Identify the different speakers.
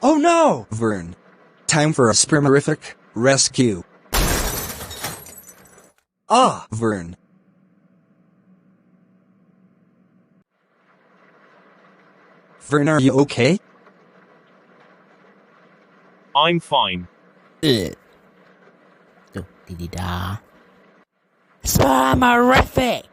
Speaker 1: Oh no! Verne. Time for a spermarific rescue. Ah, Verne. Verne, are you okay?
Speaker 2: I'm fine.
Speaker 3: Tuh, tidak. Spermarific.